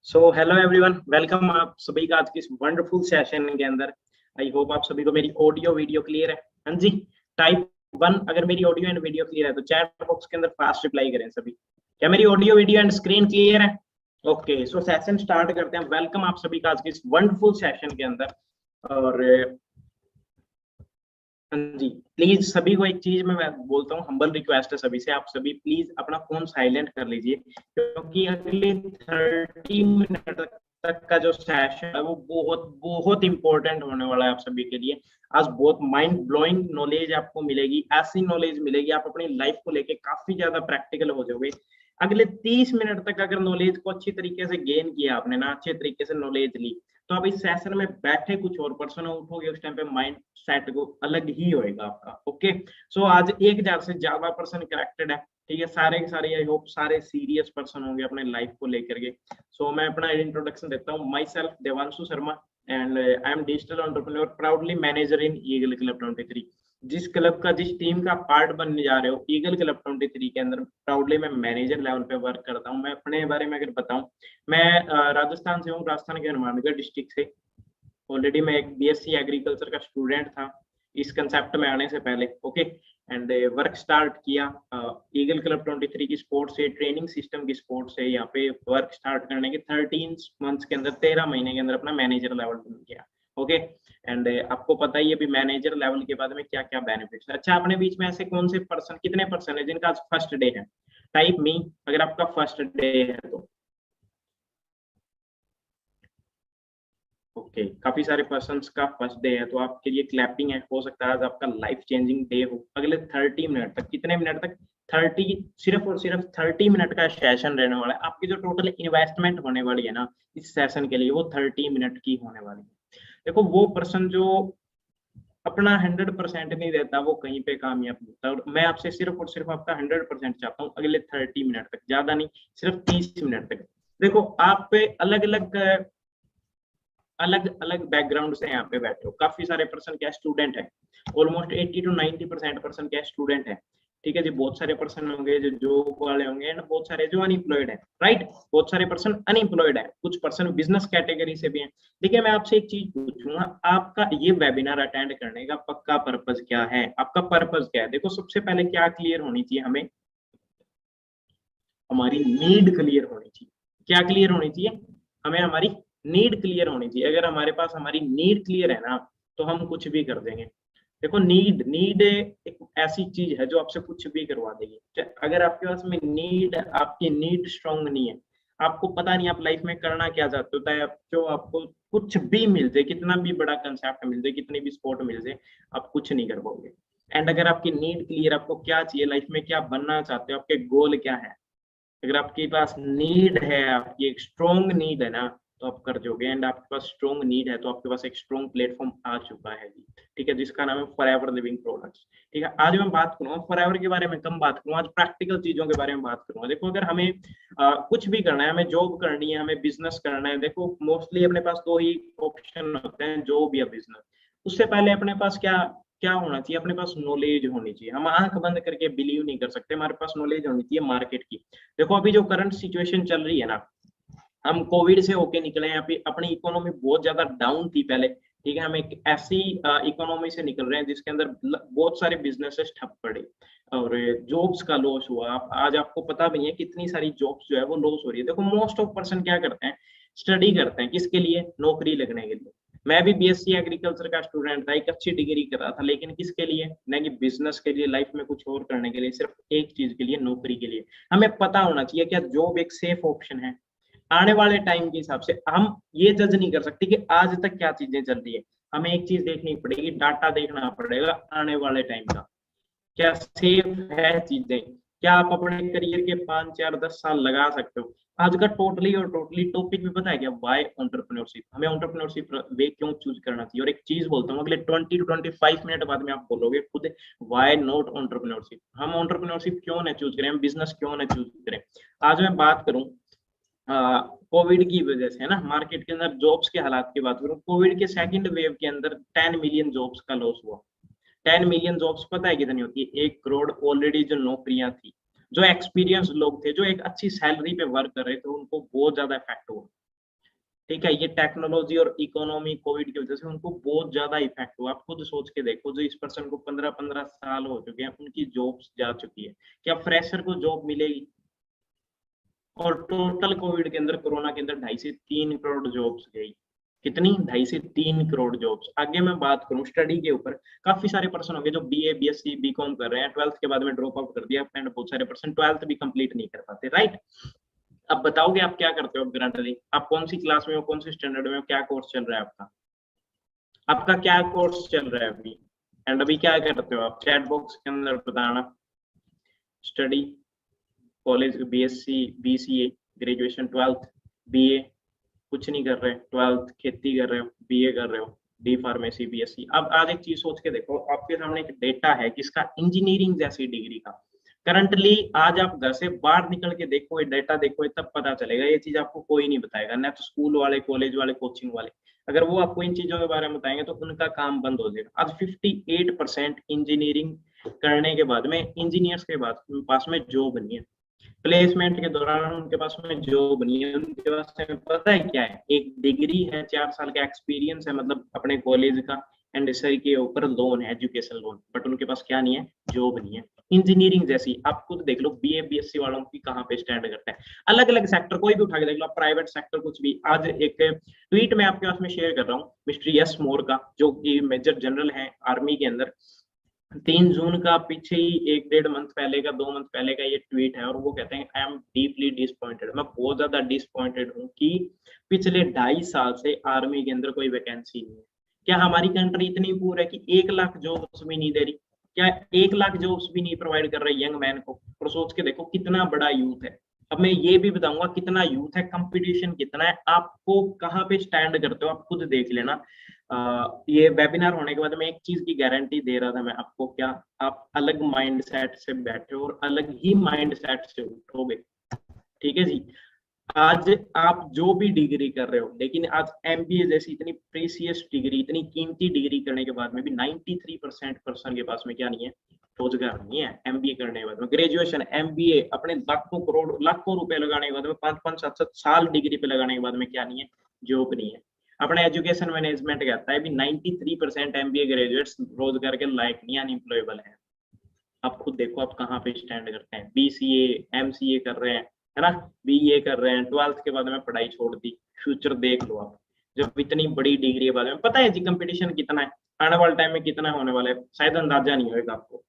So hello everyone, welcome आप सभी का आज की इस वंडरफुल सेशन के अंदर। आई होप आप सभी को मेरी ऑडियो वीडियो क्लियर है। हाँ जी, टाइप 1 अगर मेरी ऑडियो एंड वीडियो क्लियर है तो चैट बॉक्स के अंदर फास्ट रिप्लाई करें सभी। क्या मेरी audio video and screen clear है? ओके, सो सेशन स्टार्ट करते हैं। वेलकम आप सभी का आज की इस वंडरफुल सेशन के अंदर। और हाँ जी, प्लीज सभी को एक चीज मैं बोलता हूँ, हम्बल रिक्वेस्ट है सभी से, आप सभी प्लीज अपना फोन साइलेंट कर लीजिए, क्योंकि अगले 30 मिनट तक का जो सेशन है वो बहुत बहुत इंपॉर्टेंट होने वाला है आप सभी के लिए। आज बहुत माइंड ब्लोइंग नॉलेज आपको मिलेगी, ऐसी नॉलेज मिलेगी आप अपनी लाइफ को लेके काफी ज्यादा प्रैक्टिकल हो जाओगे। अगले 30 मिनट तक अगर नॉलेज को अच्छी तरीके से गेन किया आपने ना, अच्छे तरीके से नॉलेज ली, तो आप इस सेशन में बैठे कुछ और पर्सन उठोगे, उस टाइम पे माइंड सेट को अलग ही होएगा आपका। ओके, सो आज 1000 से ज्यादा पर्सन कनेक्टेड है, ठीक है, सारे के सारे आई होप सारे सीरियस पर्सन होंगे अपने लाइफ को लेकर के। सो मैं अपना इंट्रोडक्शन देता हूँ। My self Devanshu Sharma and I am digital entrepreneur, proudly manager in eagle club 23। जिस क्लब का, जिस टीम का पार्ट बनने जा रहे हो, ईगल क्लब 23 के अंदर प्राउडली मैं मैनेजर लेवल पे वर्क करता हूँ। मैं अपने बारे में अगर बताऊं, मैं राजस्थान से हूँ, राजस्थान के हनुमानगढ़ डिस्ट्रिक्ट से। ऑलरेडी मैं एक बीएससी एग्रीकल्चर का स्टूडेंट था इस कंसेप्ट में आने से पहले। ओके, एंड वर्क स्टार्ट किया ईगल क्लब 23 की स्पोर्ट से, ट्रेनिंग सिस्टम की स्पोर्ट से। यहाँ पे वर्क स्टार्ट करने के 13 मंथ्स के अंदर, 13 महीने के अंदर अपना मैनेजर लेवल बन गया। ओके, एंड आपको पता ही है अभी मैनेजर लेवल के बाद में क्या क्या बेनिफिट्स है। अच्छा, अपने बीच में ऐसे कौन से पर्सन, कितने पर्सन है जिनका आज फर्स्ट डे है? टाइप मी अगर आपका फर्स्ट डे है तो। ओके, काफी सारे पर्सन्स का फर्स्ट डे है, तो आपके लिए क्लैपिंग है। हो सकता है आज आपका लाइफ चेंजिंग डे हो। अगले 30 मिनट तक, कितने मिनट तक? 30, सिर्फ और सिर्फ 30 मिनट का सेशन रहने वाला है। आपकी जो टोटल इन्वेस्टमेंट होने वाली है ना इस सेशन के लिए, वो 30 मिनट की होने वाली है। देखो, वो पर्सन जो अपना 100% नहीं देता वो कहीं पे कामयाब होता है। और मैं आपसे सिर्फ और सिर्फ आपका 100% चाहता हूँ अगले 30 मिनट तक, ज्यादा नहीं, सिर्फ 30 मिनट तक। देखो, आप पे अलग अलग अलग अलग बैकग्राउंड से यहाँ पे बैठे हो। काफी सारे पर्सन क्या स्टूडेंट है, ऑलमोस्ट 80 to 90% पर्सन क्या स्टूडेंट है, ठीक है जी। बहुत सारे पर्सन होंगे जो जॉब वाले होंगे, एंड बहुत सारे जो अनएम्प्लॉयड है, राइट। बहुत सारे पर्सन अनएम्प्लॉयड है, कुछ पर्सन बिजनेस कैटेगरी से भी हैं। देखिए, मैं आपसे एक चीज पूछूंगा, आपका ये वेबिनार अटेंड करने का पक्का पर्पज क्या है? आपका पर्पज क्या है? देखो, सबसे पहले क्या क्लियर होनी चाहिए हमें? हमारी नीड क्लियर होनी चाहिए। क्या क्लियर होनी चाहिए? हमें हमारी नीड क्लियर होनी चाहिए। अगर हमारे पास हमारी नीड क्लियर है ना, तो हम कुछ भी कर देंगे। देखो, नीड नीड एक ऐसी चीज है जो आपसे कुछ भी करवा देगी। अगर आपके पास में नीड, आपकी नीड स्ट्रांग नहीं है, आपको पता नहीं आप लाइफ में करना क्या चाहते हो, चाहे आप जो आपको कुछ भी मिल जाए, कितना भी बड़ा कंसेप्ट मिल जाए, कितनी भी स्पोर्ट मिल जाए, आप कुछ नहीं कर पाओगे। एंड अगर आपकी नीड क्लियर, आपको क्या चाहिए लाइफ में, क्या बनना चाहते हो, आपके गोल क्या है, अगर आपके पास नीड है, आपकी एक स्ट्रॉन्ग नीड है ना, तो आप कर दोगे। एंड आपके पास स्ट्रॉन्ग नीड है तो आपके पास एक स्ट्रॉन्ग प्लेटफॉर्म आ चुका है जी, ठीक है, जिसका नाम है फॉरएवर लिविंग प्रोडक्ट्स। ठीक है, आज मैं बात करूंगा फॉरएवर के बारे में, कम बात करूंगा, आज प्रैक्टिकल चीजों के बारे में बात करूंगा। देखो, अगर हमें कुछ भी करना है, हमें जॉब करनी है, हमें बिजनेस करना है, देखो मोस्टली अपने पास दो ही ऑप्शन होते हैं, जॉब या बिजनेस। उससे पहले अपने पास क्या क्या होना चाहिए? अपने पास नॉलेज होनी चाहिए। हम आंख बंद करके बिलीव नहीं कर सकते, हमारे पास नॉलेज होनी चाहिए मार्केट की। देखो, अभी जो करंट सिचुएशन चल रही है ना, हम कोविड से होके निकले हैं, अभी अपनी इकोनॉमी बहुत ज्यादा डाउन थी पहले, ठीक है। हम एक ऐसी इकोनॉमी से निकल रहे हैं जिसके अंदर बहुत सारे बिजनेसेस ठप पड़े और जॉब्स का लॉस हुआ। आज आपको पता भी है कितनी सारी जॉब्स जो है वो लॉस हो रही है। देखो, मोस्ट ऑफ पर्सन क्या करते हैं, स्टडी करते हैं, किसके लिए? नौकरी लगने के लिए। मैं भी बीएससी एग्रीकल्चर का स्टूडेंट था, एक अच्छी डिग्री कर रहा था, लेकिन किसके लिए? नहीं कि बिजनेस के लिए, लाइफ में कुछ और करने के लिए, सिर्फ एक चीज के लिए, नौकरी के लिए। हमें पता होना चाहिए क्या जॉब एक सेफ ऑप्शन है। आने वाले टाइम के हिसाब से हम ये जज नहीं कर सकते कि आज तक क्या चीजें चल रही है। हमें एक चीज देखनी पड़ेगी, डाटा देखना पड़ेगा आने वाले टाइम का, क्या सेफ है चीजें, क्या आप अपने करियर के 5 4 10 साल लगा सकते हो। आज का टोटली और टोटली टॉपिक भी पता है क्या? Why entrepreneurship. हमें एंटरप्रेन्योरशिप वे क्यों चूज करना चाहिए। और एक चीज बोलता हूँ, अगले 20 to 25 मिनट बाद में आप बोलोगे खुद, वाई नॉट एंटरप्रेन्योरशिप। हम एंटरप्रेन्योरशिप क्यों ना चूज करें, हम बिजनेस क्यों ना चूज करें। आज मैं बात करूं कोविड की वजह से, है ना, मार्केट के अंदर जॉब्स के हालात की बात करूं, कोविड के सेकंड वेव के अंदर 10 मिलियन जॉब्स का लॉस हुआ। 10 मिलियन जॉब्स पता है कितनी होती है? 1 करोड़ ऑलरेडी जो नौकरियां थी, जो एक्सपीरियंस लोग थे, जो एक अच्छी सैलरी पे वर्क कर रहे थे, उनको बहुत ज्यादा इफेक्ट हुआ। ठीक है, ये टेक्नोलॉजी और इकोनॉमी कोविड की वजह से उनको बहुत ज्यादा इफेक्ट हुआ। आप खुद सोच के देखो, जो इस पर्सन को 15-15 साल हो चुके हैं, उनकी जॉब्स जा चुकी है, क्या फ्रेशर को जॉब मिलेगी? और टोटल कोविड के अंदर, कोरोना के अंदर 2.5 से 3 करोड़ जॉब्स गई। कितनी? 2.5 से 3 करोड़ जॉब्स। आगे मैं बात करूं स्टडी के ऊपर, काफी सारे पर्सन होंगे जो बीए, बीएससी, बीकॉम कर रहे हैं, 12th के बाद में ड्रॉप आउट कर दिया, एंड बहुत सारे पर्सन 12th भी कंप्लीट नहीं कर पाते, राइट? अब बताओगे आप क्या करते हो करंटली? आप कौन सी क्लास में हो, कौन सी स्टैंडर्ड में हो, क्या कोर्स चल रहा है आपका? आपका क्या कोर्स चल रहा है अभी? एंड अभी क्या करते हो आप? चैट बॉक्स के अंदर बताना। Study, college, BSc, BCA, graduation, 12th, BA, कुछ नहीं कर रहे, 12th खेती कर रहे हो, बीए कर रहे हो, डी फार्मेसी, बीएससी। अब आज एक चीज सोच के देखो, आपके सामने एक डेटा है किसका? इंजीनियरिंग जैसी डिग्री का। करंटली आज आप घर से बाहर निकल के देखो, ये डेटा देखो, तब पता चलेगा। ये चीज आपको कोई नहीं बताएगा, ना तो स्कूल वाले, कॉलेज वाले, कोचिंग वाले। अगर वो आपको इन चीजों के बारे में बताएंगे तो उनका काम बंद हो जाएगा। आज 58% इंजीनियरिंग करने के बाद में, इंजीनियर्स के बाद पास में जॉब नहीं है। प्लेसमेंट के दौरान उनके पास में जॉब नहीं है, उनके पास में पता है क्या है? एक डिग्री है, 4 साल का एक्सपीरियंस है, मतलब अपने कॉलेज का, एंड सर के ऊपर लोन है, एजुकेशन लोन, बट उनके पास क्या नहीं है? जॉब नहीं है। इंजीनियरिंग जैसी, आप खुद देख लो बीए, बीएससी वालों की कहाँ पे स्टैंड करते हैं। अलग अलग सेक्टर, कोई भी उठा के देख लो, प्राइवेट सेक्टर, कुछ भी। आज एक ट्वीट मैं आपके पास में शेयर कर रहा हूँ मिस्टर यस मोर का, जो कि मेजर जनरल है आर्मी के अंदर। 3 जून का, पीछे ही 1-1.5 मंथ पहले का, 2 मंथ पहले का ये ट्वीट है, और वो कहते हैं आई एम डीपली डिसअपॉइंटेड। मैं बहुत ज्यादा डिसअपॉइंटेड हूँ कि पिछले 2.5 साल से आर्मी के अंदर कोई वैकेंसी नहीं है। क्या हमारी कंट्री इतनी पूर है कि 1 लाख जॉब्स भी नहीं दे रही? क्या 1 लाख जॉब्स भी नहीं प्रोवाइड कर रही यंग मैन को? और सोच के देखो कितना बड़ा यूथ है। अब मैं ये भी बताऊंगा कितना यूथ है, कंपटीशन कितना है, आपको कहाँ पे स्टैंड करते हो आप खुद देख लेना। ये वेबिनार होने के बाद मैं एक चीज की गारंटी दे रहा था मैं आपको, क्या आप अलग माइंडसेट से बैठे हो और अलग ही माइंडसेट से उठोगे। ठीक है जी। आज आप जो भी डिग्री कर रहे हो, लेकिन आज एमबीए जैसी इतनी प्रीसियस डिग्री, इतनी कीमती डिग्री करने के बाद में भी 93% पर्सन के पास में क्या नहीं है? रोजगार नहीं है। एमबीए करने के बाद में, ग्रेजुएशन, एमबीए, अपने लाखों करोड़, लाखों रुपए लगाने के बाद में, 5-5, 7-7 साल डिग्री पे लगाने के बाद में क्या नहीं है? जॉब नहीं है। अपने एजुकेशन मैनेजमेंट कहता है भी 93% एमबीए ग्रेजुएट्स रोजगार के लायक नहीं, अनएम्प्लॉयबल है। आप खुद देखो आप कहाँ पे स्टैंड करते हैं। बीसीए, एमसीए कर रहे हैं, है ना, बीए कर रहे हैं, 12th के बाद में पढ़ाई छोड़ दी। फ्यूचर देख लो आप, जब इतनी बड़ी डिग्री के बाद में, पता है जी कंपटीशन कितना है, आने वाले टाइम में कितना होने वाला है, शायद अंदाजा नहीं होगा आपको।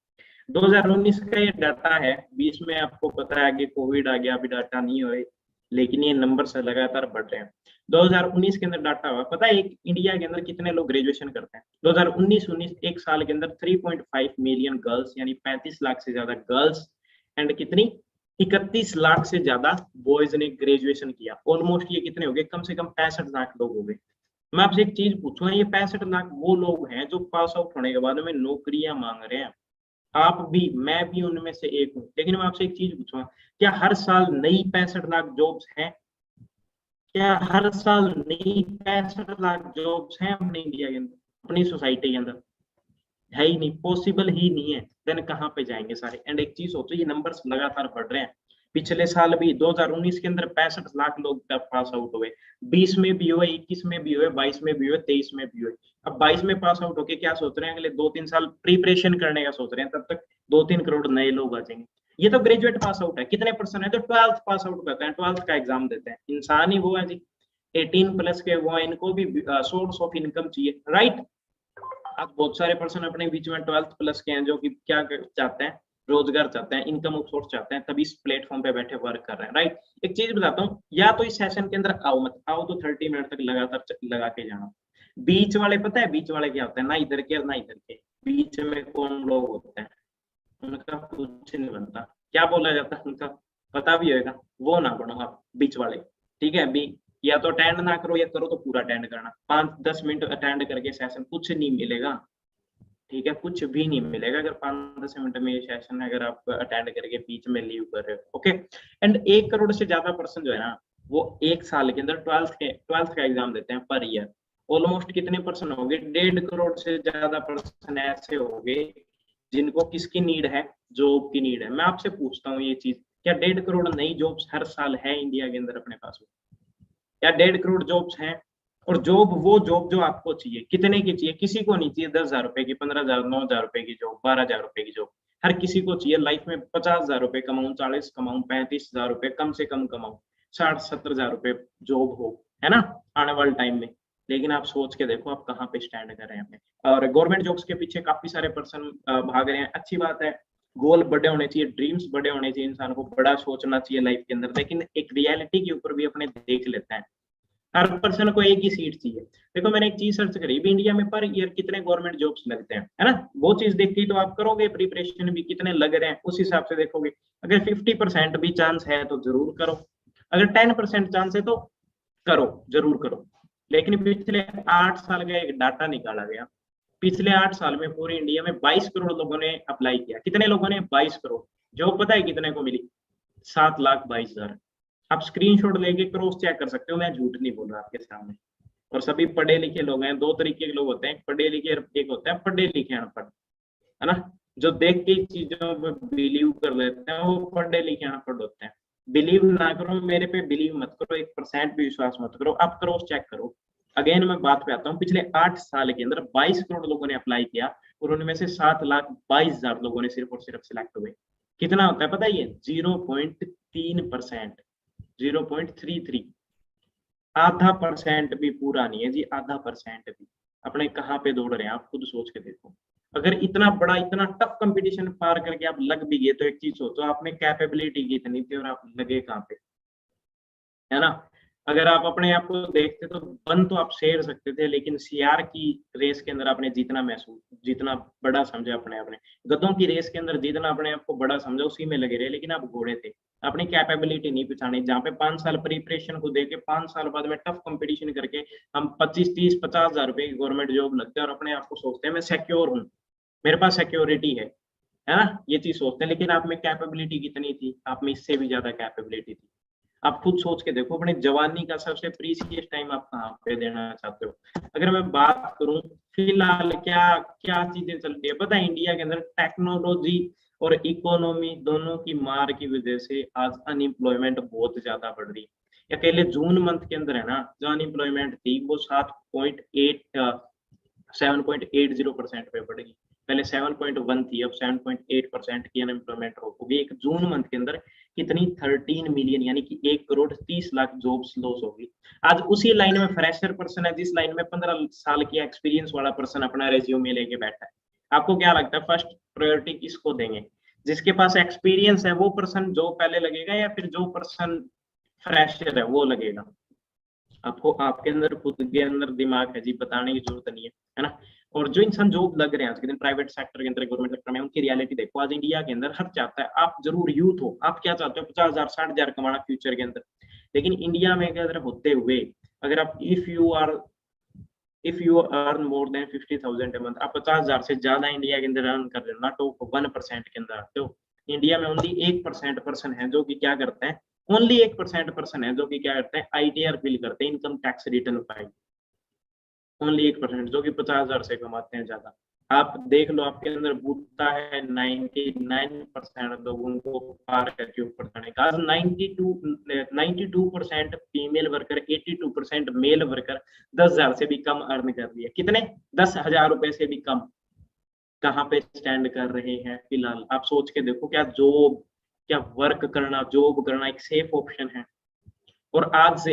2019 का ये डाटा है, 20 में आपको पता है कि कोविड आ गया, अभी डाटा नहीं हो, लेकिन ये नंबर से लगातार बढ़ रहे हैं। 2019 के अंदर डाटा हुआ, पता है एक इंडिया के अंदर कितने लोग ग्रेजुएशन करते हैं? 2019 एक साल के अंदर 3.5 मिलियन गर्ल्स, यानी 35 लाख से ज्यादा गर्ल्स, एंड कितनी, 31 लाख से ज्यादा बॉयज ने ग्रेजुएशन किया। ऑलमोस्ट ये कितने हो गए? कम से कम 65 लाख लोग हो गए। मैं आपसे एक चीज पूछूंगा, ये 65 लाख वो लोग हैं जो पास आउट होने के बाद में नौकरियां मांग रहे हैं। आप भी, मैं भी उनमें से एक हूँ। लेकिन मैं आपसे एक चीज पूछूंगा, क्या हर साल नई 65 लाख जॉब्स हैं? क्या हर साल नई 65 लाख जॉब्स हैं अपने इंडिया के अंदर, अपनी सोसाइटी के अंदर? है ही नहीं, पॉसिबल ही नहीं है। देन कहाँ पे जाएंगे सारे? एंड एक चीज सोचो, ये नंबर्स लगातार बढ़ रहे हैं। पिछले साल भी 2019 के अंदर 65 लाख लोग पास आउट हुए, 20 में भी हुए, 21 में भी हुए, 22 में भी हुए, 23 में भी हुए। अब 22 में पास आउट होके क्या सोच रहे हैं? अगले 2-3 साल प्रिपरेशन करने का सोच रहे हैं, तब तक 2-3 करोड़ नए लोग आ जाएंगे। ये तो ग्रेजुएट पास आउट है। कितने पर्सन है जो 12th पास आउट करते हैं, 12th का एग्जाम देते हैं? इंसान ही वो है जी, 18+ के वो, इनको भी सोर्स ऑफ इनकम चाहिए, राइट? आज बहुत सारे पर्सन अपने बीच में 12th+ के हैं जो कि क्या चाहते हैं? रोजगार चाहते हैं, इनकम सोर्स चाहते हैं, तभी इस प्लेटफॉर्म पे बैठे वर्क कर रहे हैं, राइट? एक चीज बताता हूँ, या तो इस सेशन के अंदर आओ, मत आओ तो 30 मिनट तक लगातार लगा के जाना। बीच वाले, पता है बीच वाले क्या होते हैं? ना इधर के ना इधर के, बीच में कौन लोग होते हैं, उनका कुछ नहीं बनता। क्या बोला जाता है उनका? पता भी होगा, वो ना बनो आप बीच वाले। ठीक है, बी, या तो अटेंड ना करो, या करो तो पूरा अटेंड करना। 5-10 मिनट अटेंड करके सेशन, कुछ नहीं मिलेगा। ठीक है, कुछ भी नहीं मिलेगा अगर 5-10 मिनट में ये सेशन अगर आप अटेंड करके बीच में लीव कर रहे हो। ओके। एंड 1 करोड़ से ज्यादा पर्सन जो है ना, वो एक साल के अंदर 12th का एग्जाम देते हैं पर ईयर। ऑलमोस्ट कितने पर्सन हो गए? 1.5 करोड़ से ज्यादा पर्सन ऐसे हो गए जिनको किसकी नीड है? जॉब की नीड है। मैं आपसे पूछता हूँ ये चीज, क्या 1.5 करोड़ नई जॉब्स हर साल है इंडिया के अंदर अपने पास में? या 1.5 करोड़ जॉब्स हैं, और जॉब वो जॉब जो आपको चाहिए, कितने की चाहिए? किसी को नहीं चाहिए 10,000 रुपए की, 15,000, 9,000 रुपए की जॉब, 12,000 रुपए की जॉब। हर किसी को चाहिए लाइफ में 50,000 रुपए कमाऊं, 40 कमाऊं, 35,000 रुपए कम से कम कमाऊं, 60-70,000 रुपए जॉब हो, है ना, आने वाले टाइम में। लेकिन आप सोच के देखो आप कहाँ पे स्टैंड कर रहे हैं अपने। और गवर्नमेंट जॉब्स के पीछे काफी सारे पर्सन भाग रहे हैं, अच्छी बात है। गोल बड़े होने चाहिए, ड्रीम्स बड़े होने चाहिए, इंसान को बड़ा सोचना चाहिए लाइफ के अंदर, लेकिन एक रियलिटी के ऊपर भी अपने देख लेते हैं। हर पर्सन को एक ही सीट चाहिए। देखो मैंने एक चीज सर्च करी भी, इंडिया में पर ईयर कितने गवर्नमेंट जॉब्स लगते हैं, है ना, वो चीज देखी तो आप करोगे प्रिपरेशन भी, कितने लग रहे हैं उस हिसाब से देखोगे। अगर 50% भी चांस है तो जरूर करो, अगर 10% चांस है तो करो, जरूर करो। लेकिन पिछले 8 साल का एक डाटा निकाला गया, पिछले 8 साल में पूरे इंडिया में 22 करोड़ लोगों ने अप्लाई किया। कितने लोगों ने? 22 करोड़। जॉब पता है कितने को मिली? 7,22,000। आप स्क्रीनशॉट लेके क्रॉस चेक कर सकते हो, मैं झूठ नहीं बोल रहा आपके सामने। और सभी पढ़े लिखे लोग हैं, दो तरीके के लोग होते हैं, पढ़े लिखे, एक होता है पढ़े लिखे अनपढ़, है ना, जो देख के चीजों पे बिलीव कर लेते हैं, वो पढ़े लिखे अनपढ़ होते हैं। बिलीव ना करो मेरे पे, बिलीव मत करो, 1% भी विश्वास मत करो, आप क्रॉस चेक करो। अगेन मैं बात पे आता हूँ, पिछले 8 साल के अंदर 22 करोड़ लोगों ने अप्लाई किया, और उनमें से 7,22,000 लोगों ने सिर्फ और सिर्फ सिलेक्ट हुए। कितना होता है पता है? ये 0.3%, 0.33। आधा परसेंट भी पूरा नहीं है जी, आधा परसेंट भी। अपने कहाँ पे दौड़ रहे हैं आप खुद सोच के देखो। अगर इतना बड़ा, इतना टफ कंपटीशन पार करके आप लग भी गए, तो एक चीज सोचो, आप में कैपेबिलिटी कितनी थी और आप लगे कहाँ पे, है ना। अगर आप अपने आप को देखते तो बन तो आप शेर सकते थे, लेकिन सीआर की रेस के अंदर आपने जितना महसूस, जितना बड़ा समझा अपने अपने गधों की रेस के अंदर जितना अपने आप को बड़ा समझा, उसी में लगे रहे, लेकिन आप घोड़े थे। अपनी कैपेबिलिटी नहीं पहचानी, जहाँ पे 5 साल प्रिपरेशन को देके 5 साल बाद में टफ कंपटीशन करके हम 25-30-50,000 रुपए की गवर्नमेंट जॉब लगते हैं, और अपने आप को सोचते हैं मैं सिक्योर हूँ, मेरे पास सिक्योरिटी है ना, ये चीज सोचते हैं। लेकिन आप में कैपेबिलिटी कितनी थी? आप में इससे भी ज्यादा कैपेबिलिटी थी। आप खुद सोच के देखो, अपने जवानी का सबसे प्रीसियस टाइम आप कहाँ पे देना चाहते हो। अगर मैं बात करूं फिलहाल क्या क्या चीजें चलती है पता है इंडिया के अंदर, टेक्नोलॉजी और इकोनॉमी दोनों की मार की वजह से आज अनएम्प्लॉयमेंट बहुत ज्यादा बढ़ रही है। अकेले जून मंथ के अंदर है ना, जो अनएम्प्लॉयमेंट थी वो 7.80% पे बढ़ गई। पहले 7.1 थी, अब 7.8% की अनएम्प्लॉयमेंट हो गई। एक जून मंथ के अंदर कितनी? 13 मिलियन, यानी कि 1,30,00,000 जॉब्स लॉस होगी। आज उसी लाइन में फ्रेशर पर्सन है, जिस लाइन में 15 साल की एक्सपीरियंस वाला पर्सन अपना रेज्यूमे लेके बैठा है। आपको क्या लगता है फर्स्ट प्रायोरिटी किसको देंगे? जिसके पास एक्सपीरियंस है वो पर्सन जॉब पहले लगेगा, या फिर जो पर्सन फ्रेशर है वो लगेगा? आपको आपके अंदर खुद के अंदर दिमाग है जी, बताने की जरूरत नहीं है ना। और जो इंसान जॉब लग रहे हैं आज के दिन प्राइवेट सेक्टर के अंदर, गवर्नमेंट सेक्टर में, उनकी रियलिटी देखो। आज इंडिया के अंदर हर चाहता है, आप जरूर यूथ हो, आप क्या चाहते हो? 50,000 60,000 कमाना फ्यूचर के अंदर। लेकिन इंडिया में के अंदर होते हुए, अगर आप if you earn more than 50,000 a month, आप 50,000 से ज्यादा इंडिया के अंदर अर्न कर रहे हो ना, टॉप 1% के अंदर आते हो। इंडिया में ओनली 1% पर्सन है जो कि क्या करते हैं, ओनली 1% पर्सन है जो कि क्या करते हैं, आईटीआर फिल करते हैं, income tax return file. Only 1% जो कि 50,000 से कमाते हैं ज्यादा। आप देख लो आपके अंदर बूता है 99% लोगों को पार करके ऊपर जाने का। 92% फीमेल वर्कर, 82% मेल वर्कर 10,000 से भी कम अर्न कर रही है। कितने? 10,000 रुपए से भी कम। कहाँ पे स्टैंड कर रहे हैं फिलहाल? आप सोच के देखो, क्या जॉब, क्या वर्क करना, जॉब करना एक सेफ ऑप्शन है? और आज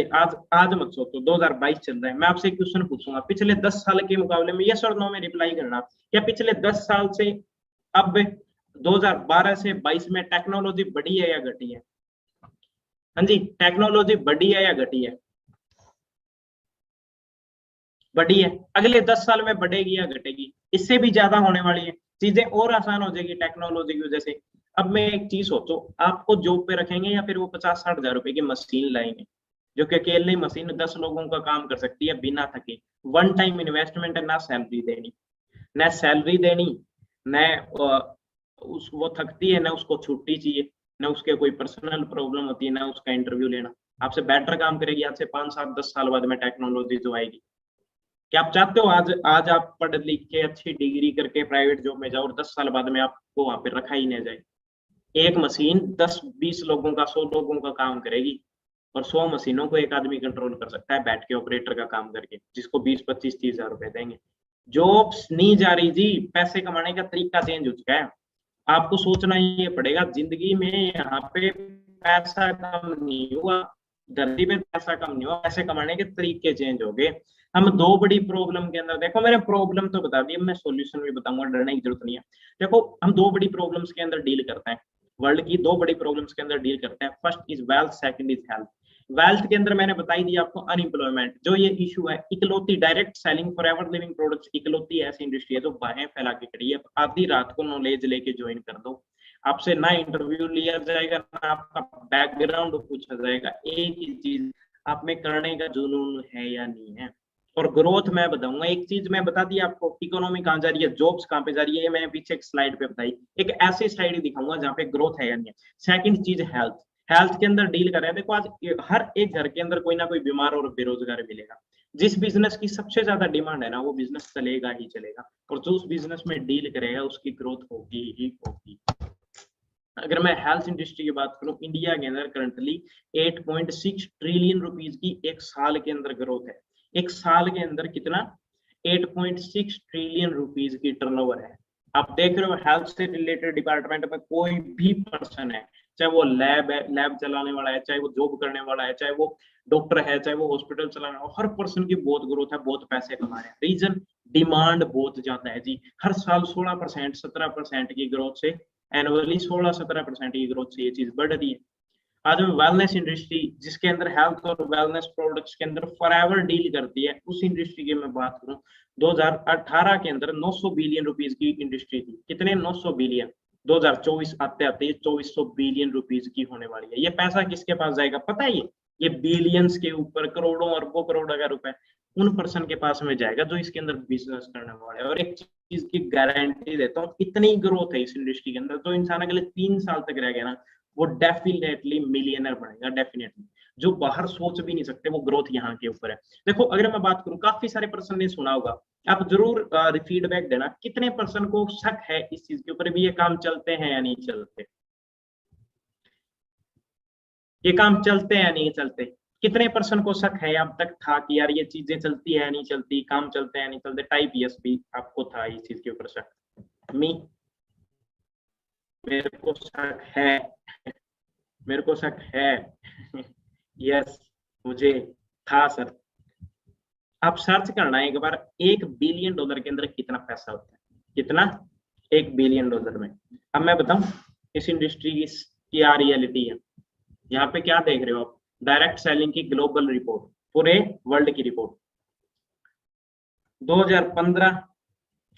मत सोचो, 2022 चल रहा है। मैं आपसे एक क्वेश्चन पूछूंगा, पिछले 10 साल के मुकाबले में यस और नो में रिप्लाई करना। क्या पिछले 10 साल से अब 2012 से 22 में टेक्नोलॉजी बढ़ी है या घटी है? हाँ जी, टेक्नोलॉजी बढ़ी है या घटी है? बढ़ी है। अगले 10 साल में बढ़ेगी या घटेगी? इससे भी ज्यादा होने वाली है, चीजें और आसान हो जाएगी टेक्नोलॉजी की वजह से। अब मैं एक चीज सोचो, आपको जॉब पे रखेंगे या फिर वो 50-60 हजार रुपए की मशीन लाएंगे, जो कि अकेले मशीन 10 लोगों का काम कर सकती है बिना थके। वन टाइम इन्वेस्टमेंट है, ना सैलरी देनी, न सैलरी देनी, न उस वो थकती है, ना उसको छुट्टी चाहिए, ना उसके कोई पर्सनल प्रॉब्लम होती है, ना उसका इंटरव्यू लेना। आपसे बेटर काम करेगी आज से 5-7-10 साल बाद में टेक्नोलॉजी जो आएगी। क्या आप चाहते हो आज आज आप पढ़ लिख के अच्छी डिग्री करके प्राइवेट जॉब में जाओ और 10 साल बाद में आपको वहां पे रखा ही नहीं जाए? एक मशीन 10-20 लोगों का, 100 लोगों का काम करेगी। और 100 मशीनों को एक आदमी कंट्रोल कर सकता है बैठ के ऑपरेटर का काम करके, जिसको 20-25-30 हजार रुपए देंगे। जॉब्स नहीं जा रही जी, पैसे कमाने का तरीका चेंज हो चुका है। आपको सोचना ये पड़ेगा जिंदगी में, यहाँ पे पैसा कम नहीं हुआ, धरती पे पैसा कम नहीं हुआ, पैसे कमाने के तरीके चेंज हो गए। हम दो बड़ी प्रॉब्लम के अंदर, देखो मैंने प्रॉब्लम तो बता दी, मैं सॉल्यूशन भी बताऊंगा, डरने की जरूरत नहीं है। देखो हम दो बड़ी प्रॉब्लम्स के अंदर डील करते हैं, वर्ल्ड की दो बड़ी प्रॉब्लम्स के अंदर डील करते हैं। First is wealth, second is health. Wealth के अंदर मैंने बताई दी आपको अनएम्प्लॉयमेंट, जो ये इशू है, इकलौती direct selling for ever living products, इकलौती ऐसी इंडस्ट्री है जो बाहें फैला के खड़ी है। आधी रात को नॉलेज लेके ज्वाइन कर दो, आपसे ना इंटरव्यू लिया जाएगा, ना आपका बैकग्राउंड पूछा जाएगा, एक ही चीज, आप में करने का जुनून है या नहीं है। और ग्रोथ मैं बताऊंगा, एक चीज मैं बता दी आपको, इकोनॉमी कहाँ जा रही है, जॉब्स कहाँ पे जा रही है, ये मैंने पीछे एक स्लाइड पे बताई। एक ऐसी स्लाइड दिखाऊंगा जहाँ पे ग्रोथ है या नहीं है। सेकंड चीज हेल्थ, हेल्थ के अंदर डील कर रहे हैं। देखो आज हर एक घर के अंदर कोई ना कोई बीमार और बेरोजगार मिलेगा। जिस बिजनेस की सबसे ज्यादा डिमांड है ना, वो बिजनेस चलेगा ही चलेगा, और जो उस बिजनेस में डील करेगा उसकी ग्रोथ होगी ही होगी। अगर मैं हेल्थ इंडस्ट्री की बात करूं, इंडिया के अंदर करंटली 8.6 ट्रिलियन रुपीज की एक साल के अंदर ग्रोथ है। एक साल के अंदर कितना? 8.6 ट्रिलियन रुपीज की टर्नओवर है। आप देख रहे हो हेल्थ से रिलेटेड डिपार्टमेंट में कोई भी पर्सन है, चाहे वो लैब है, लैब चलाने वाला है, चाहे वो जॉब करने वाला है, चाहे वो डॉक्टर है, चाहे वो हॉस्पिटल चलाने वाला, हर पर्सन की बहुत ग्रोथ है, बहुत पैसे कमा रहे हैं। रीजन, डिमांड बहुत ज्यादा है जी। हर साल 16% 17% की ग्रोथ से, एनुअली 16-17% की ग्रोथ से ये चीज बढ़ रही है। आज हम वेलनेस इंडस्ट्री, जिसके अंदर हेल्थ और वेलनेस प्रोडक्ट्स के अंदर फॉरएवर डील करती है, उस इंडस्ट्री की मैं बात करूं, 2018 के अंदर 900 बिलियन रुपीज की इंडस्ट्री थी। कितने? 900 बिलियन। 2024 आते आते 2400 बिलियन रुपीज की होने वाली है। ये पैसा किसके पास जाएगा पता है? ये बिलियंस के ऊपर, करोड़ों अरबों करोड़ का रुपए उन पर्सन के पास में जाएगा जो इसके अंदर बिजनेस करने वाले हैं। और एक चीज की गारंटी देता हूँ, इतनी ग्रोथ है इस इंडस्ट्री के अंदर, जो इंसान अगले 3 साल तक रह गया ना, वो डेफिनेटली मिलियनर बनेगा, डेफिनेटली। जो बाहर सोच भी नहीं सकते, वो ग्रोथ यहाँ के ऊपर है। देखो अगर मैं बात करूं, काफी सारे पर्सन ने सुना होगा, आप जरूर फीडबैक देना, कितने पर्सन को शक है इस चीज के ऊपर भी, ये काम चलते हैं या नहीं चलते, ये काम चलते हैं या नहीं चलते। कितने पर्सन को शक है अब तक था कि यार ये चीजें चलती है नहीं चलती, काम चलते हैं नहीं चलते? टाइप यस भी, आपको था इस चीज के ऊपर शक? मी, मेरे को शक है, मेरे को शक है। यस, मुझे था सर। आप सर्च करना एक बार, $1 बिलियन के अंदर कितना पैसा होता है, कितना? $1 बिलियन में। अब मैं बताऊं इस इंडस्ट्री की क्या रियलिटी है। यहाँ पे क्या देख रहे हो आप? डायरेक्ट सेलिंग की ग्लोबल रिपोर्ट, पूरे वर्ल्ड की रिपोर्ट। 2015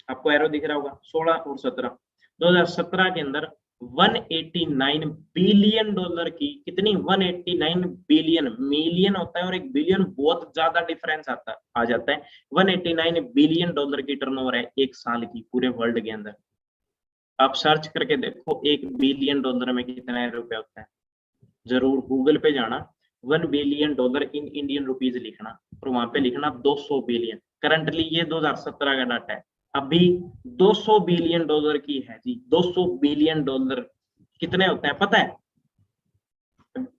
आपको एरो दिख रहा होगा, 16 और 17। 2017 के अंदर $189 बिलियन की, कितनी? 189 बिलियन। मिलियन होता है और एक बिलियन बहुत ज्यादा डिफरेंस आ जाता है। $189 बिलियन की टर्नओवर है एक साल की पूरे वर्ल्ड के अंदर। आप सर्च करके देखो $1 बिलियन में कितना रुपया होता है, जरूर गूगल पे जाना, $1 बिलियन इन इंडियन रुपीज लिखना, और वहां पे लिखना 200 बिलियन। करंटली ये 2017 का डाटा है, अभी $200 बिलियन की है जी। $200 बिलियन कितने होते हैं पता है?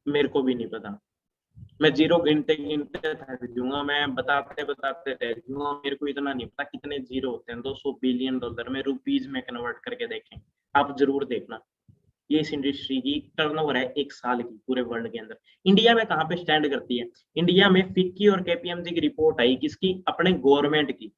मेरे को भी नहीं पता, मैं जीरो गिनते गिनते थक जाऊंगा, मैं बताते बताते रह जाऊंगा, मेरे को इतना नहीं पता कितने जीरो होते हैं। $200 बिलियन में रुपीज में कन्वर्ट करके देखें, आप जरूर देखना। ये इस इंडस्ट्री की टर्नओवर है एक साल की पूरे वर्ल्ड के अंदर। इंडिया में कहाँ पे स्टैंड करती है? इंडिया में फिक्की और केपीएमजी की रिपोर्ट आई, किसकी? अपने गवर्नमेंट की,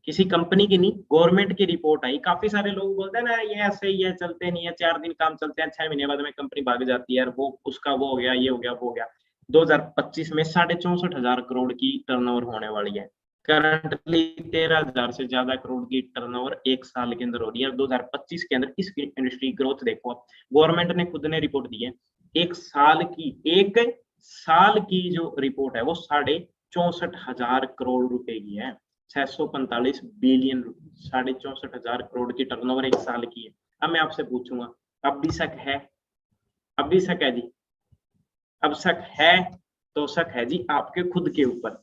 किसी कंपनी की नहीं, गवर्नमेंट की रिपोर्ट आई। काफी सारे लोग बोलते हैं ना ये ऐसे ही है, चलते नहीं है, 4 दिन काम चलते हैं, 6 महीने बाद में कंपनी भाग जाती है, वो उसका वो हो गया, ये हो गया, वो हो गया। 2025 में 64,500 करोड़ की टर्नओवर होने वाली है। करंटली 13,000 से ज्यादा करोड़ की टर्नओवर एक साल के अंदर हो रही है। 2025 के अंदर इस इंडस्ट्री ग्रोथ देखो आप, गवर्नमेंट ने खुद ने रिपोर्ट दी है, एक साल की जो रिपोर्ट है वो 64,500 करोड़ रुपए की है। 645 बिलियन, 64,500 करोड़ की टर्नओवर एक साल की है। अब मैं आपसे पूछूंगा, अब भी शक है? अब भी शक है जी? अब शक है तो शक है जी आपके खुद के ऊपर।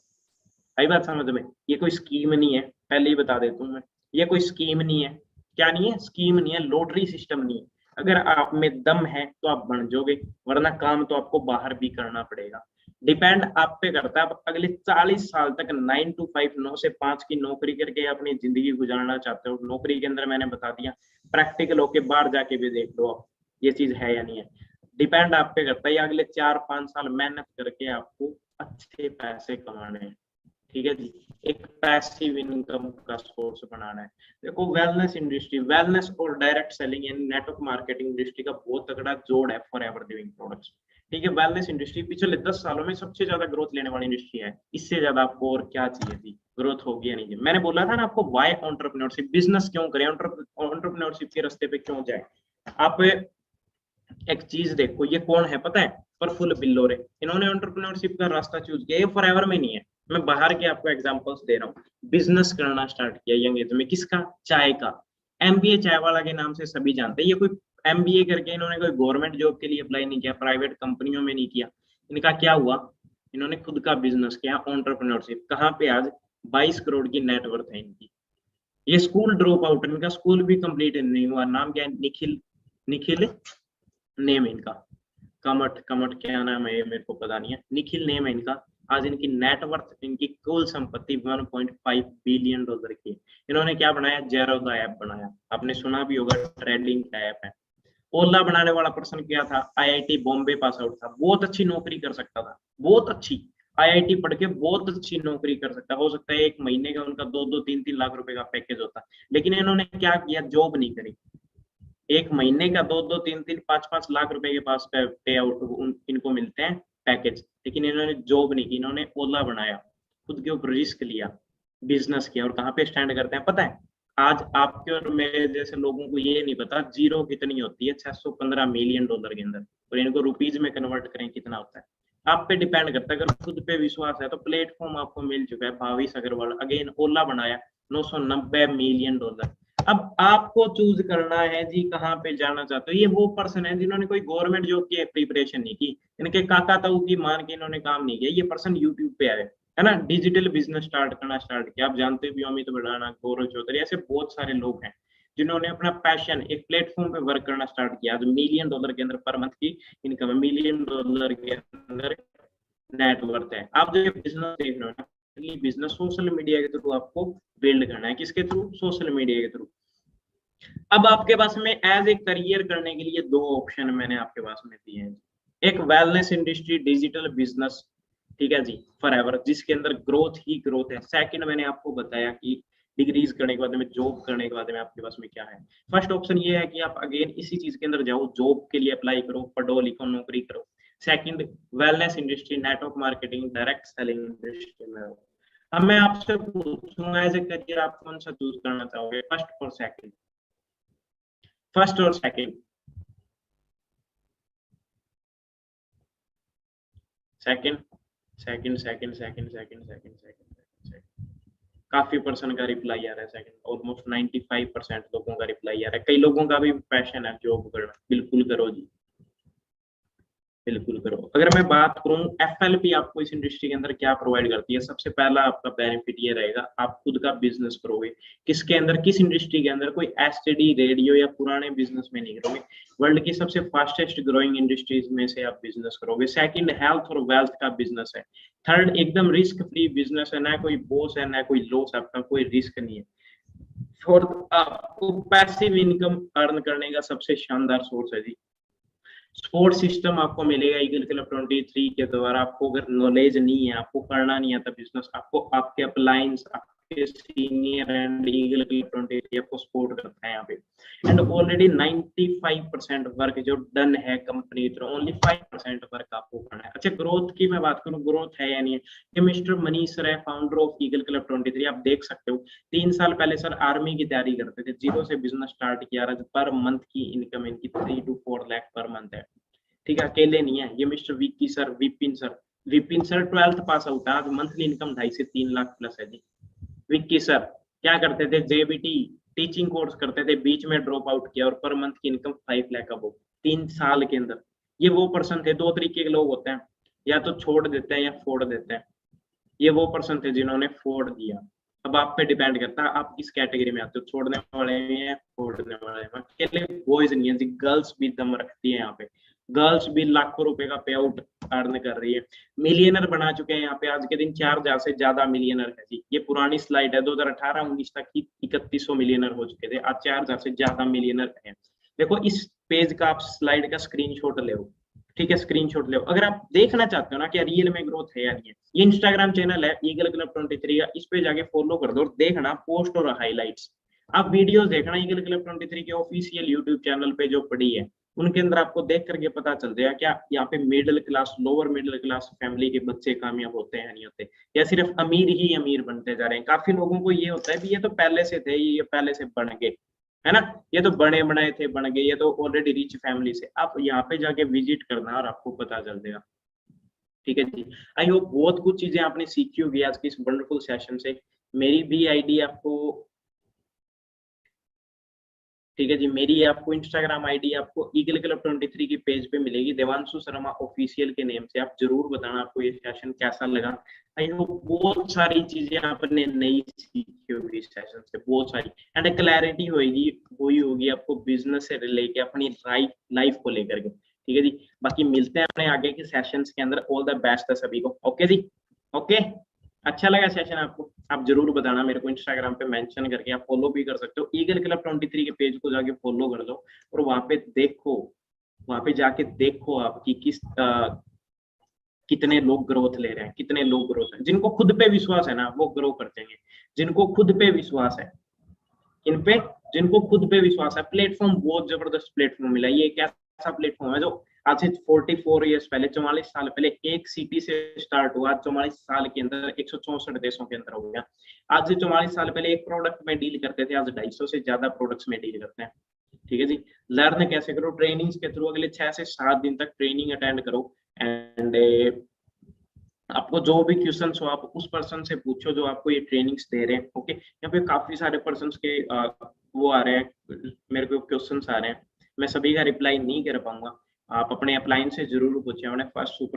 आई बात समझ में? ये कोई स्कीम नहीं है, पहले ही बता देता हूँ मैं, ये कोई स्कीम नहीं है। क्या नहीं है? स्कीम नहीं है, लॉटरी सिस्टम नहीं है। अगर आप में दम है तो आप बन जाओगे, वरना काम तो आपको बाहर भी करना पड़ेगा। डिपेंड आप पे करता है। आप अगले 40 साल तक 9 to 5 9 से 5 की नौकरी करके अपनी जिंदगी गुजारना चाहते हो, नौकरी के अंदर मैंने बता दिया, प्रैक्टिकल होके बाहर जाके भी देख लो आप ये चीज है या नहीं है। डिपेंड आप पे करता है, या अगले 4-5 साल मेहनत करके आपको अच्छे पैसे कमाने हैं, ठीक है जी, एक पैसिव इनकम का सोर्स बनाना है। देखो वेलनेस इंडस्ट्री, वेलनेस और डायरेक्ट सेलिंग यानी नेटवर्क मार्केटिंग इंडस्ट्री का बहुत तगड़ा जोड़ है फॉर एवर लिविंग प्रोडक्ट्स, ठीक है। वेलनेस इंडस्ट्री पिछले 10 सालों में सबसे ज्यादा ग्रोथ लेने वाली इंडस्ट्री है, इससे ज्यादा आपको और क्या चाहिए थी, ग्रोथ होगी या नहीं। मैंने बोला था ना आपको वाई एंटरप्रेन्योरशिप, बिजनेस क्यों करें, एंटरप्रेन्योरशिप के रास्ते पे क्यों जाए। आप एक चीज देखो, ये कौन है पता है, प्रफुल्ल बिल्लोरे, इन्होंने एंटरप्रेन्योरशिप का रास्ता चूज किया, ये फॉरएवर में नहीं है, मैं बाहर के आपको एग्जांपल्स दे रहा हूँ। बिजनेस करना स्टार्ट किया यंग एज में, किसका, चाय का, एमबीए चाय वाला के नाम से सभी जानते हैं। ये कोई एमबीए करके इन्होंने कोई गवर्नमेंट जॉब के लिए अप्लाई नहीं किया, प्राइवेट कंपनियों में नहीं किया, इनका क्या हुआ, इन्होंने खुद का बिजनेस किया एंटरप्रेन्योरशिप। कहाँ पे आज 22 करोड़ की नेटवर्थ है इनकी। ये स्कूल ड्रॉप आउट, इनका स्कूल भी कंप्लीट नहीं हुआ, नाम क्या है, निखिल, निखिल नेम इनका, कमट कमट क्या नाम है ये मेरे को पता नहीं है, निखिल नेम है इनका। आज इनकी नेटवर्थ, इनकी कुल संपत्ति 1.5 बिलियन डॉलर की। इन्होंने क्या बनाया, जेरोदा ऐप बनाया, आपने सुना भी होगा, ट्रेडिंग का ऐप है। ओला बनाने वाला पर्सन क्या था, आईआईटी बॉम्बे पास आउट था, बहुत अच्छी नौकरी कर सकता था, बहुत अच्छी, आईआईटी पढ़ के बहुत अच्छी नौकरी कर सकता, हो सकता है एक महीने का उनका 2-3 लाख रुपए का पैकेज होता, लेकिन इन्होंने क्या किया, जॉब नहीं करी। एक महीने का 2-3-5 लाख रुपए के पास पे आउट इनको मिलते हैं पैकेज, लेकिन इन्होंने जॉब नहीं की, इन्होंने ओला बनाया, खुद के ऊपर रिस्क लिया, बिजनेस किया, और कहाँ पे स्टैंड करते हैं पता है, आज आपके और मेरे जैसे लोगों को ये नहीं पता जीरो कितनी होती है, 615 मिलियन डॉलर के अंदर, और इनको रुपीज में कन्वर्ट करें कितना होता है, आप पे डिपेंड करता है। अगर खुद पे विश्वास है तो प्लेटफॉर्म आपको मिल चुका है, भाविश अग्रवाल अगेन ओला बनाया, 990 मिलियन डॉलर। अब आपको चूज करना है जी कहाँ पे जाना चाहते हो। ये वो पर्सन है जिन्होंने कोई गवर्नमेंट जॉब की प्रिपरेशन नहीं की, इनके काका ताऊ की मान के इन्होंने काम नहीं किया, ये पर्सन यूट्यूब पे आए, है ना, डिजिटल बिजनेस स्टार्ट करना स्टार्ट किया। आप जानते भी, अमित भड़ाना, गौरव चौधरी, ऐसे बहुत सारे लोग हैं जिन्होंने अपना पैशन एक प्लेटफॉर्म पे वर्क करना स्टार्ट किया। आज मिलियन डॉलर के अंदर पर मंथ की इनकम है, मिलियन डॉलर के अंदर नेटवर्थ है। आप जो बिजनेस देख रहे हो ना, बिजनेस सोशल मीडिया के थ्रू आपको बिल्ड करना है, किसके थ्रू, सोशल मीडिया के थ्रू। अब आपके पास में एज ए करियर करने के लिए 2 ऑप्शन मैंने आपके पास में दिए हैं, एक वेलनेस इंडस्ट्री डिजिटल बिजनेस, ठीक है जी, फॉरएवर, जिसके अंदर ग्रोथ ही ग्रोथ है। सेकंड मैंने आपको बताया कि डिग्रीज करने के बाद में, जॉब करने के बाद में आपके पास में क्या है। फर्स्ट ऑप्शन ये है कि आप अगेन इसी चीज के अंदर जाओ, जॉब के लिए अप्लाई करो, पढ़ो लिखो नौकरी करो। Second, wellness industry, network marketing, direct selling industry में हो। अब मैं आपसे पूछूंगा एज ए करियर आप कौन सा चूज करना चाहोगे, फर्स्ट और सेकंड, फर्स्ट और second, second, second, second, second, second, second, second, काफी पर्सन का रिप्लाई आ रहा है सेकंड, ऑलमोस्ट 95% लोगों का रिप्लाई आ रहा है। कई लोगों का भी पैशन है जॉब करना, बिल्कुल करो जी, बिल्कुल करो। अगर मैं बात करूं एफएलपी आपको इस इंडस्ट्री के अंदर क्या प्रोवाइड करती है, सबसे पहला आपका बेनिफिट ये रहेगा, आप खुद का बिजनेस करोगे। किसके अंदर, किस इंडस्ट्री के अंदर, कोई एसटीडी रेडियो या पुराने बिजनेस में नहीं करोगे, वर्ल्ड की सबसे फास्टेस्ट ग्रोइंग इंडस्ट्रीज में से आप बिजनेस करोगे। सेकंड, हेल्थ और वेल्थ का बिजनेस है। थर्ड, एकदम रिस्क फ्री बिजनेस है, ना कोई बॉस है ना कोई लॉस, आपका कोई रिस्क नहीं है। फोर्थ, आपको पैसिव इनकम अर्न करने का सबसे शानदार सोर्स है जी, सपोर्ट सिस्टम आपको मिलेगा ईगल क्लब 23 के द्वारा। आपको अगर नॉलेज नहीं है, आपको करना नहीं आता बिजनेस, आपको आपके अपलाइंस, आपके सीनियर एंड ईगल क्लब 23 आपको सपोर्ट करता है यहाँ पे। एंड ऑलरेडी 95% वर्क जो डन है कंपनी थ्रू, ओनली 5% वर्क आपको करना है। अच्छा, ग्रोथ की मैं बात करूँ, ग्रोथ है या नहीं है, ये मिस्टर मनीष सर है, फाउंडर ऑफ ईगल क्लब 23, आप देख सकते हो। 3 साल पहले सर आर्मी की तैयारी करते थे, जीरो से बिजनेस स्टार्ट किया, पर मंथ की इनकम इनकी 3 to 4 लाख पर मंथ है, ठीक है, अकेले नहीं है। ये mister Vicky sir, Vipin sir 12th pass out है, आज मंथली इनकम 2.5 से 3 लाख प्लस है जी। विक्की सर क्या करते थे, जेबीटी टीचिंग कोर्स करते थे, बीच में ड्रॉप आउट किया और पर मंथ की इनकम 5 लाख अब 3 साल के अंदर। ये वो पर्सन थे, 2 तरीके के लोग होते हैं, या तो छोड़ देते हैं या फोड़ देते हैं। ये वो पर्सन थे जिन्होंने फोड़ दिया, अब आप पे डिपेंड करता है आप किस कैटेगरी में आते हो, छोड़ने वाले हैं छोड़ने वाले हैं। अकेले बॉयज नहीं है, गर्ल्स भी दम रखती है यहाँ पे, गर्ल्स भी लाखों रुपए का पे आउट अर्न कर रही है, मिलियनर बना चुके हैं यहाँ पे आज के दिन 4,000 से ज्यादा मिलियनर है जी। ये पुरानी स्लाइड है 2018-19 तक की, 3100 मिलियनर हो चुके थे, आज 4,000 से ज्यादा मिलियनर है। देखो इस पेज का आप स्लाइड का स्क्रीनशॉट ले, ठीक है, स्क्रीनशॉट ले, अगर आप देखना चाहते हो ना कि रियल में ग्रोथ है या नहीं है। ये इंस्टाग्राम चैनल है ईगल क्लब 23 का, इस पे जाके फॉलो कर दो और देखना पोस्ट और हाइलाइट्स, आप वीडियोस देखना ईगल क्लब 23 के ऑफिशियल यूट्यूब चैनल पे जो पड़ी है, उनके अंदर आपको देख करके पता चल जाएगा क्या यहाँ पे middle class, lower middle class family के बच्चे कामयाब होते हैं नहीं होते, या सिर्फ अमीर ही अमीर बनते जा रहे हैं। काफी लोगों को ये होता है भी ये तो पहले से थे, ये पहले से बन गए, है ना, ये तो बने बनाए थे बन गए, ये तो ऑलरेडी रिच फैमिली से। आप यहाँ पे जाके विजिट करना और आपको पता चल जाएगा। ठीक है जी, आई होप बहुत कुछ चीजें आपने सीखी होगी आज के इस वंडरफुल सेशन से। मेरी भी आईडी आपको, ठीक है जी, मेरी आपको इंस्टाग्राम आईडी आपको ईगल क्लब 23 की पेज पे मिलेगी, देवांशु शर्मा ऑफिशियल के नेम से। आप जरूर बताना आपको ये सेशन कैसा लगा। आई होप बहुत सारी चीजें आपने नई सीखी होगी इस सेशन से, बहुत सारी, एंड क्लैरिटी हुई होगी आपको बिजनेस से लेके अपनी लाइफ को लेकर के। ठीक है जी, बाकी मिलते हैं अपने आगे के सेशंस के अंदर। ऑल द बेस्ट है सभी को। ओके जी, ओके। अच्छा लगा सेशन आपको, आप जरूर बताना मेरे को इंस्टाग्राम पे मेंशन करके, आप फॉलो भी कर सकते हो ईगल क्लब 23 के पेज को जाके फॉलो कर लो, और वहां पे देखो, वहां पे जाके देखो आप कि कितने लोग ग्रोथ ले रहे हैं, कितने लोग ग्रोथ है, जिनको खुद पे विश्वास है ना वो ग्रो कर देंगे, जिनको खुद पे विश्वास है, इन पे, जिनको खुद पे विश्वास है। प्लेटफॉर्म बहुत जबरदस्त प्लेटफॉर्म मिला, ये एक ऐसा प्लेटफॉर्म है जो आज से 44 ईयर्स पहले, 44 साल पहले एक सिटी से स्टार्ट हुआ, 44 साल के अंदर 164 देशों के अंदर हो गया। आज से 44 साल पहले एक प्रोडक्ट में डील करते थे, आज 250 से ज्यादा प्रोडक्ट्स में डील करते हैं। ठीक है जी, लर्न कैसे करो, ट्रेनिंग्स के थ्रू अगले 6 से 7 दिन तक ट्रेनिंग अटेंड करो, एंड आपको जो भी क्वेश्चन हो आप उस पर्सन से पूछो जो आपको ये ट्रेनिंग्स दे रहे हैं। ओके, यहाँ पे काफी सारे पर्सन के वो आ रहे हैं, मेरे को क्वेश्चंस आ रहे हैं, मैं सभी का रिप्लाई नहीं कर पाऊंगा, आप अपने अपलाइन से जरूर पूछे, फर्स्ट